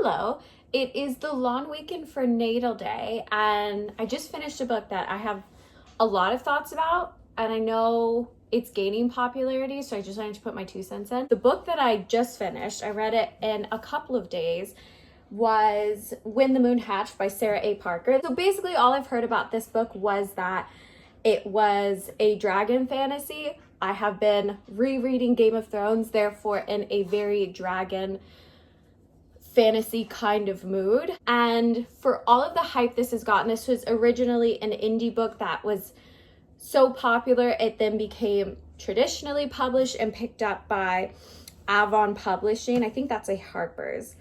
Hello. It is the long weekend for Natal Day, and I just finished a book that I have a lot of thoughts about, and I know it's gaining popularity, so I just wanted to put my 2 cents in. The book that I just finished, I read it in a couple of days, was When the Moon Hatched by Sarah A. Parker. So basically all I've heard about this book was that it was a dragon fantasy. I have been rereading Game of Thrones, therefore in a very dragon fantasy kind of mood. And for all of the hype this has gotten, this was originally an indie book that was so popular, it then became traditionally published and picked up by Avon Publishing. I think that's a Harper's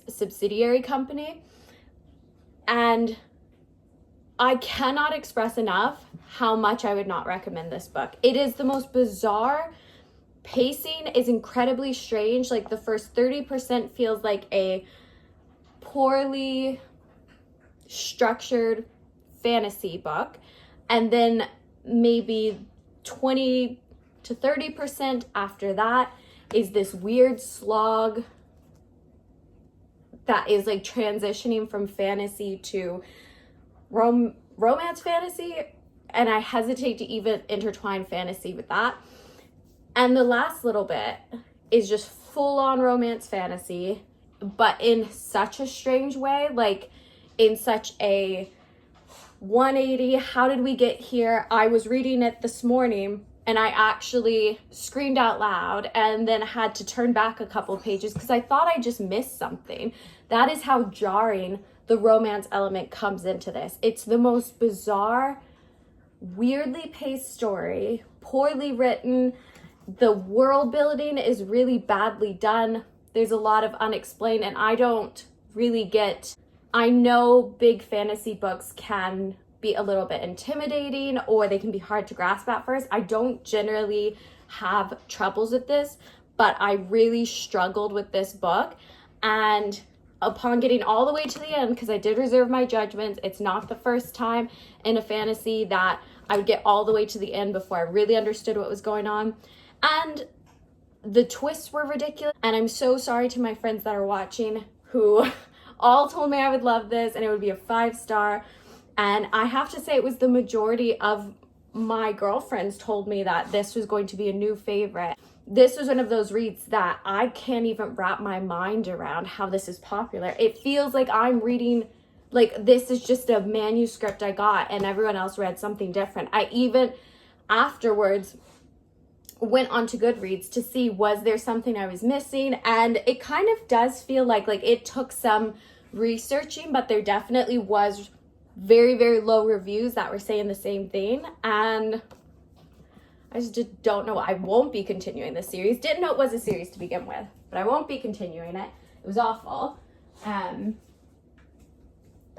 subsidiary company. And I cannot express enough how much I would not recommend this book. It is the most bizarre. Pacing is incredibly strange. Like the first 30% feels like a poorly structured fantasy book, and then maybe 20 to 30% after that is this weird slog that is like transitioning from fantasy to romance fantasy, and I hesitate to even intertwine fantasy with that. And the last little bit is just full-on romance fantasy, but in such a strange way, like in such a 180, how did we get here? I was reading it this morning and I actually screamed out loud and then had to turn back a couple pages because I thought I just missed something. That is how jarring the romance element comes into this. It's the most bizarre, weirdly paced story, poorly written. The world building is really badly done. There's a lot of unexplained, and I don't really get. I know big fantasy books can be a little bit intimidating or they can be hard to grasp at first. I don't generally have troubles with this, but I really struggled with this book. And upon getting all the way to the end, because I did reserve my judgments, it's not the first time in a fantasy that I would get all the way to the end before I really understood what was going on. And the twists were ridiculous. And I'm so sorry to my friends that are watching who all told me I would love this and it would be a 5-star. And I have to say it was the majority of my girlfriends told me that this was going to be a new favorite. This was one of those reads that I can't even wrap my mind around how this is popular. It feels like I'm reading, like this is just a manuscript I got and everyone else read something different. I even afterwards went on to Goodreads to see was there something I was missing, and it kind of does feel like it took some researching, but there definitely was very, very low reviews that were saying the same thing, and I just don't know. I won't be continuing this series. Didn't know it was a series to begin with, but I won't be continuing it. It was awful. The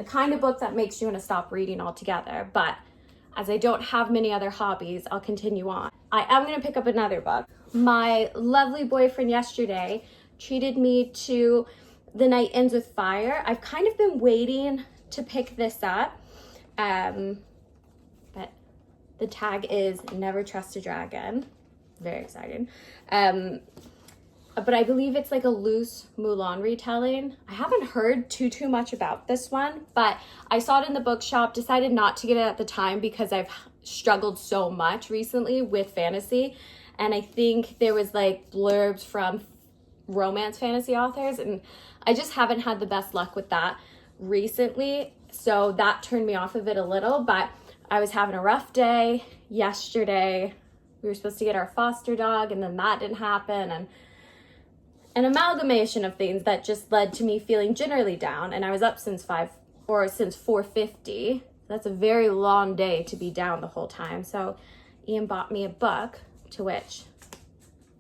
kind of book that makes you want to stop reading altogether, but as I don't have many other hobbies, I'll continue on. I am going to pick up another book. My lovely boyfriend yesterday treated me to The Night Ends with Fire. I've kind of been waiting to pick this up, but the tag is Never Trust a Dragon. Very excited. But I believe it's like a loose Mulan retelling. I haven't heard too much about this one, but I saw it in the bookshop, decided not to get it at the time because I've struggled so much recently with fantasy. And I think there was like blurbs from romance fantasy authors, and I just haven't had the best luck with that recently. So that turned me off of it a little, but I was having a rough day yesterday. We were supposed to get our foster dog and then that didn't happen, and an amalgamation of things that just led to me feeling generally down. And I was up since 4:50. That's a very long day to be down the whole time. So Ian bought me a book, to which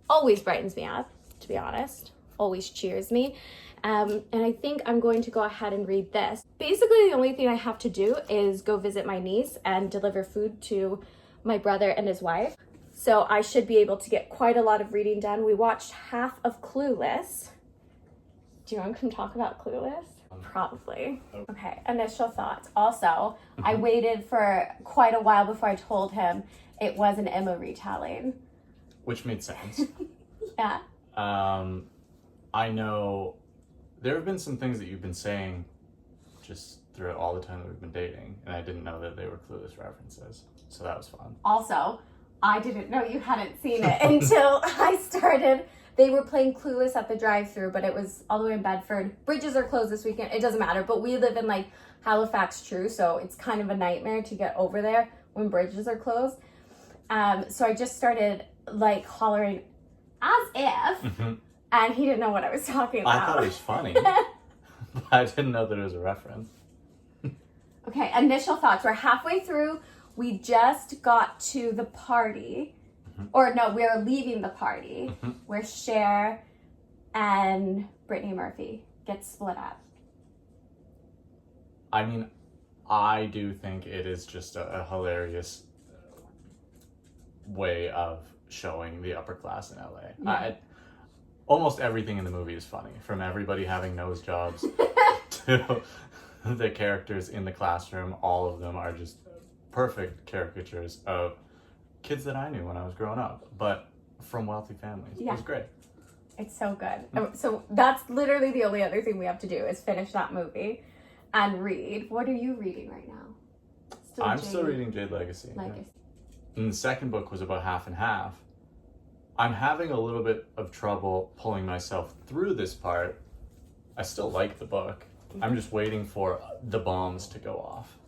always brightens me up, to be honest, always cheers me. And I think I'm going to go ahead and read this. Basically, the only thing I have to do is go visit my niece and deliver food to my brother and his wife. So I should be able to get quite a lot of reading done. We watched half of Clueless. Do you want to come talk about Clueless? Probably. Okay, initial thoughts. Also, I waited for quite a while before I told him it was an Emma retelling. Which made sense. Yeah. I know there have been some things that you've been saying just throughout all the time that we've been dating, and I didn't know that they were Clueless references. So that was fun. Also, I didn't know you hadn't seen it until I started. They were playing Clueless at the drive-thru, but it was all the way in Bedford. Bridges are closed this weekend. It doesn't matter, but we live in like Halifax, True, so it's kind of a nightmare to get over there when bridges are closed. So I just started like hollering as if, and he didn't know what I was talking about. I thought it was funny, but I didn't know that it was a reference. Okay, initial thoughts. We're halfway through. We just got to the party. Or no, we're leaving the party where Cher and Brittany Murphy get split up. I mean, I do think it is just a hilarious way of showing the upper class in LA. Yeah. Almost everything in the movie is funny, from everybody having nose jobs to the characters in the classroom. All of them are just perfect caricatures of kids that I knew when I was growing up, but from wealthy families. Yeah. It was great. It's so good. So that's literally the only other thing we have to do is finish that movie and read. What are you reading right now? Still reading Jade Legacy. Legacy. And the second book was about half and half. I'm having a little bit of trouble pulling myself through this part. I still like the book. I'm just waiting for the bombs to go off.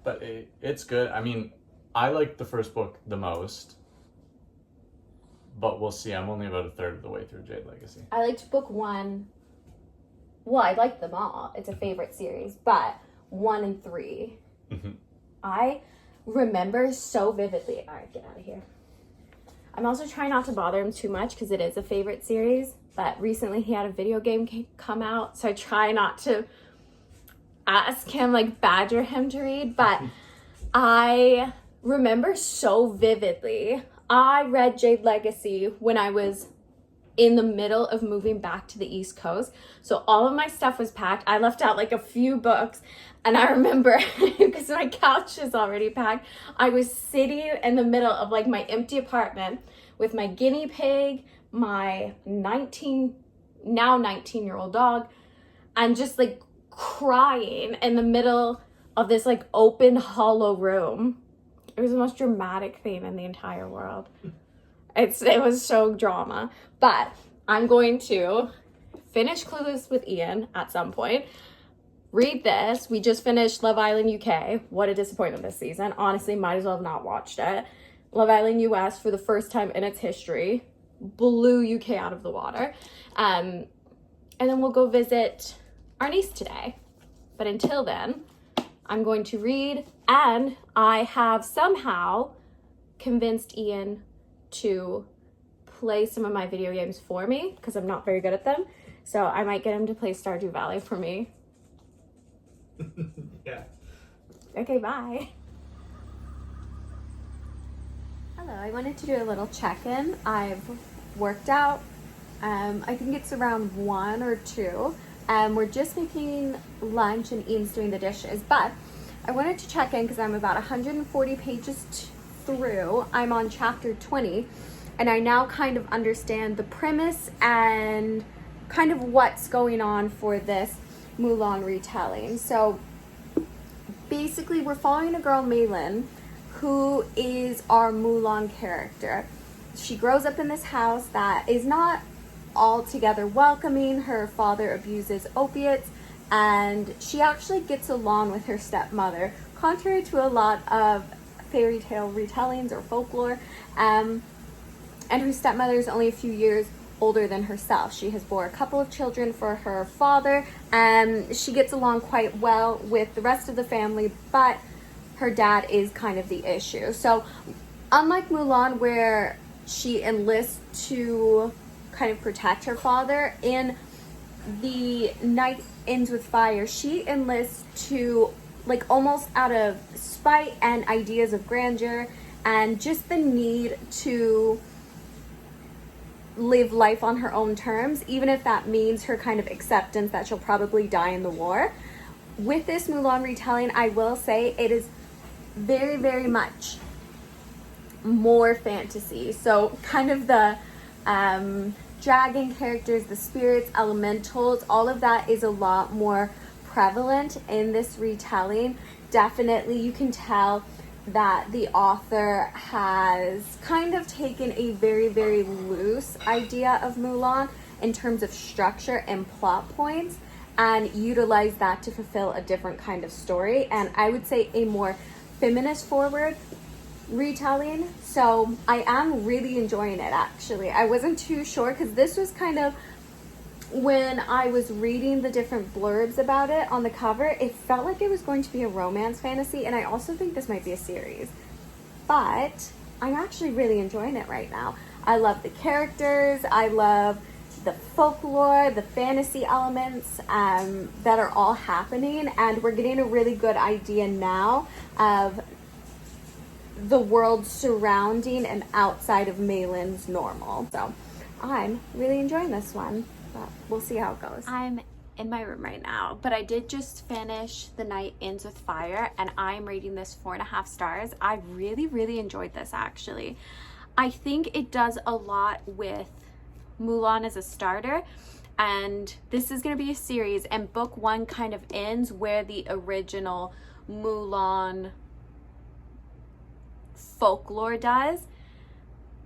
But it's good. I mean, I like the first book the most, but we'll see. I'm only about a third of the way through Jade Legacy. I liked book 1. Well, I like them all. It's a favorite series, but 1 and 3. I remember so vividly. All right, get out of here. I'm also trying not to bother him too much because it is a favorite series, but recently he had a video game come out, so I try not to ask him, like badger him to read, but I remember so vividly. I read Jade Legacy when I was in the middle of moving back to the East Coast. So all of my stuff was packed. I left out like a few books. And I remember, because my couch is already packed, I was sitting in the middle of like my empty apartment with my guinea pig, my 19-year-old dog, and just like crying in the middle of this like open hollow room. It was the most dramatic thing in the entire world. It was so drama. But I'm going to finish Clueless with Ian at some point. Read this. We just finished Love Island UK. What a disappointment this season. Honestly, might as well have not watched it. Love Island US, for the first time in its history, blew UK out of the water. And then we'll go visit our niece today. But until then, I'm going to read, and I have somehow convinced Ian to play some of my video games for me because I'm not very good at them. So I might get him to play Stardew Valley for me. Yeah. Okay, bye. Hello, I wanted to do a little check-in. I've worked out. I think it's around 1 or 2. We're just making lunch and Ian's doing the dishes. But I wanted to check in because I'm about 140 pages through. I'm on chapter 20. And I now kind of understand the premise and kind of what's going on for this Mulan retelling. So basically we're following a girl, Maylin, who is our Mulan character. She grows up in this house that is not altogether welcoming. Her father abuses opiates, and she actually gets along with her stepmother, contrary to a lot of fairy tale retellings or folklore. And her stepmother is only a few years older than herself. She has bore a couple of children for her father, and she gets along quite well with the rest of the family, but her dad is kind of the issue. So unlike Mulan, where she enlists to kind of protect her father, in The Night Ends with Fire, she enlists to, like, almost out of spite and ideas of grandeur and just the need to live life on her own terms, even if that means her kind of acceptance that she'll probably die in the war. With this Mulan retelling, I will say it is very, very much more fantasy. So kind of the dragon characters, the spirits, elementals, all of that is a lot more prevalent in this retelling. Definitely you can tell that the author has kind of taken a very, very loose idea of Mulan in terms of structure and plot points and utilized that to fulfill a different kind of story, and I would say a more feminist forward retelling. So I am really enjoying it. Actually, I wasn't too sure because this was kind of, when I was reading the different blurbs about it on the cover, it felt like it was going to be a romance fantasy, and I also think this might be a series. But I'm actually really enjoying it right now. I love the characters, I love the folklore, the fantasy elements that are all happening, and we're getting a really good idea now of the world surrounding and outside of Malin's normal. So I'm really enjoying this one. But we'll see how it goes. I'm in my room right now, but I did just finish The Night Ends with Fire, and I'm rating this 4.5 stars. I really, really enjoyed this, actually. I think it does a lot with Mulan as a starter, and this is going to be a series, and book 1 kind of ends where the original Mulan folklore does.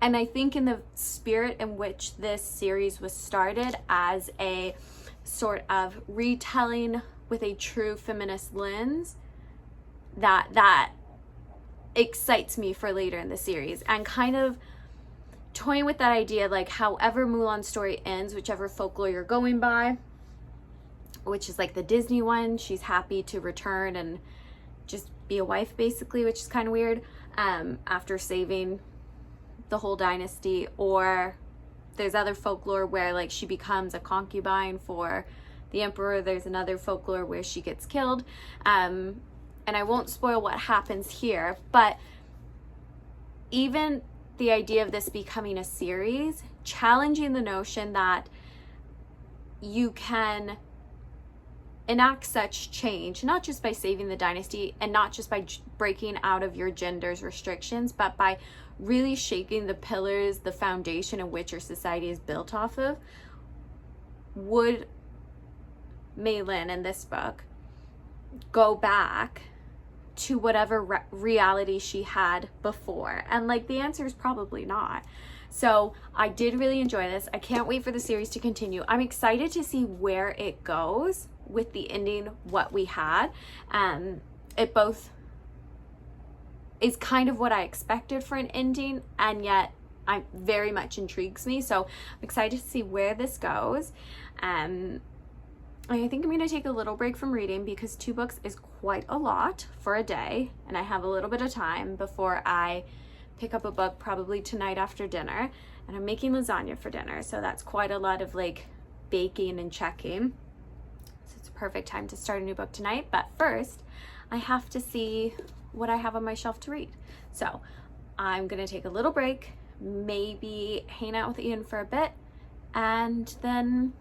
And I think in the spirit in which this series was started as a sort of retelling with a true feminist lens, that excites me for later in the series, and kind of toying with that idea, like however Mulan's story ends, whichever folklore you're going by, which is like the Disney one, she's happy to return and just be a wife basically, which is kind of weird, after saving the whole dynasty. Or there's other folklore where like she becomes a concubine for the emperor. There's another folklore where she gets killed, and I won't spoil what happens here, but even the idea of this becoming a series, challenging the notion that you can enact such change, not just by saving the dynasty and not just by breaking out of your gender's restrictions, but by really shaking the pillars, the foundation in which your society is built off of. Would Malin in this book go back to whatever reality she had before? And like the answer is probably not. So I did really enjoy this. I can't wait for the series to continue. I'm excited to see where it goes with the ending, what we had. It both is kind of what I expected for an ending, and yet I very much intrigues me. So I'm excited to see where this goes. I think I'm going to take a little break from reading because 2 books is quite a lot for a day, and I have a little bit of time before I pick up a book probably tonight after dinner, and I'm making lasagna for dinner, so that's quite a lot of like baking and checking. So it's a perfect time to start a new book tonight. But first I have to see what I have on my shelf to read. So I'm gonna take a little break, maybe hang out with Ian for a bit, and then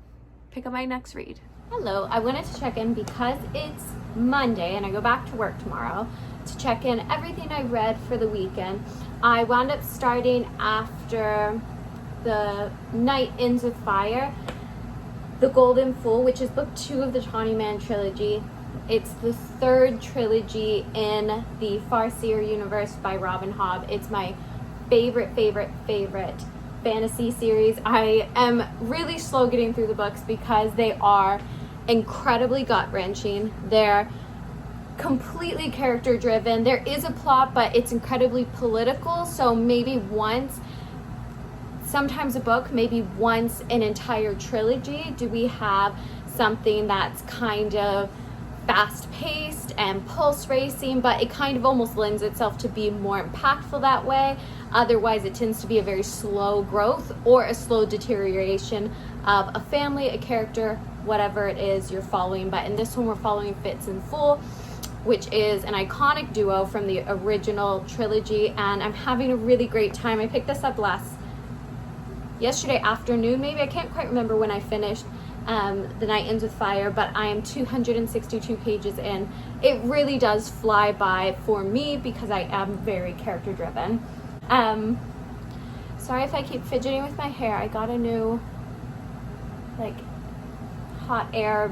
pick up my next read. Hello, I wanted to check in because it's Monday and I go back to work tomorrow to check in everything I read for the weekend. I wound up starting, after The Night Ends with Fire, The Golden Fool, which is book 2 of the Tawny Man trilogy. It's the 3rd trilogy in the Farseer universe by Robin Hobb. It's my favorite fantasy series. I am really slow getting through the books because they are incredibly gut-wrenching. They're completely character driven. There is a plot, but it's incredibly political. So maybe once, sometimes a book, maybe once an entire trilogy, do we have something that's kind of fast-paced and pulse racing, but it kind of almost lends itself to be more impactful that way. Otherwise it tends to be a very slow growth or a slow deterioration of a family, a character, whatever it is you're following. But in this one we're following Fitz and Fool, which is an iconic duo from the original trilogy, and I'm having a really great time. I picked this up yesterday afternoon, maybe. I can't quite remember when I finished The Night Ends with Fire, but I am 262 pages in. It really does fly by for me because I am very character driven. Sorry if I keep fidgeting with my hair. I got a new like hot air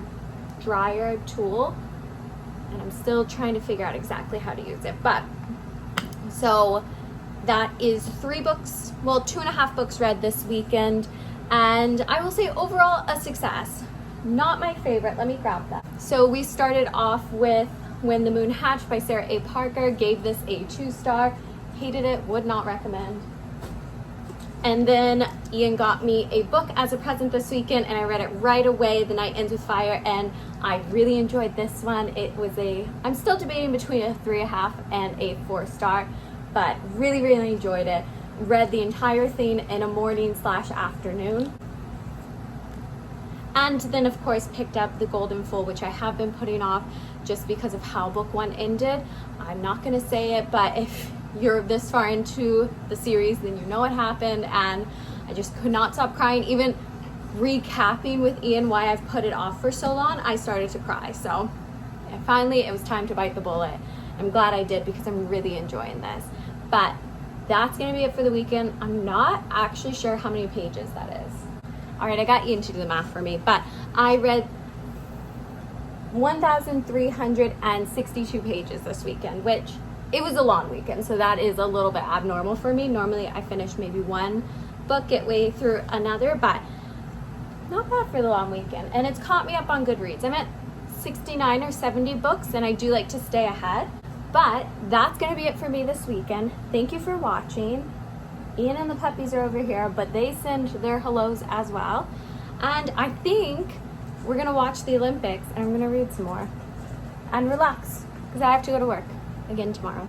dryer tool, and I'm still trying to figure out exactly how to use it. But so that is 3 books, well, 2.5 books read this weekend, and I will say overall a success. Not my favorite. Let me grab that. So we started off with When the Moon Hatched by Sarah A. Parker. Gave this a 2-star. Hated it, would not recommend. And then Ian got me a book as a present this weekend, and I read it right away, The Night Ends with Fire, and I really enjoyed this one. It was I'm still debating between a 3.5 and a 4-star, but really, really enjoyed it. Read the entire thing in a morning/afternoon. And then of course picked up The Golden Fool, which I have been putting off just because of how book 1 ended. I'm not gonna say it, but if you're this far into the series, then you know what happened, and I just could not stop crying. Even recapping with Ian why I've put it off for so long, I started to cry. So finally it was time to bite the bullet. I'm glad I did because I'm really enjoying this. But that's gonna be it for the weekend. I'm not actually sure how many pages that is. All right, I got Ian to do the math for me, but I read 1,362 pages this weekend, which it was a long weekend, so that is a little bit abnormal for me. Normally I finish maybe 1 book, get way through another, but not bad for the long weekend. And it's caught me up on Goodreads. I'm at 69 or 70 books, and I do like to stay ahead. But that's gonna be it for me this weekend. Thank you for watching. Ian and the puppies are over here, but they send their hellos as well. And I think we're gonna watch the Olympics, and I'm gonna read some more and relax because I have to go to work again tomorrow.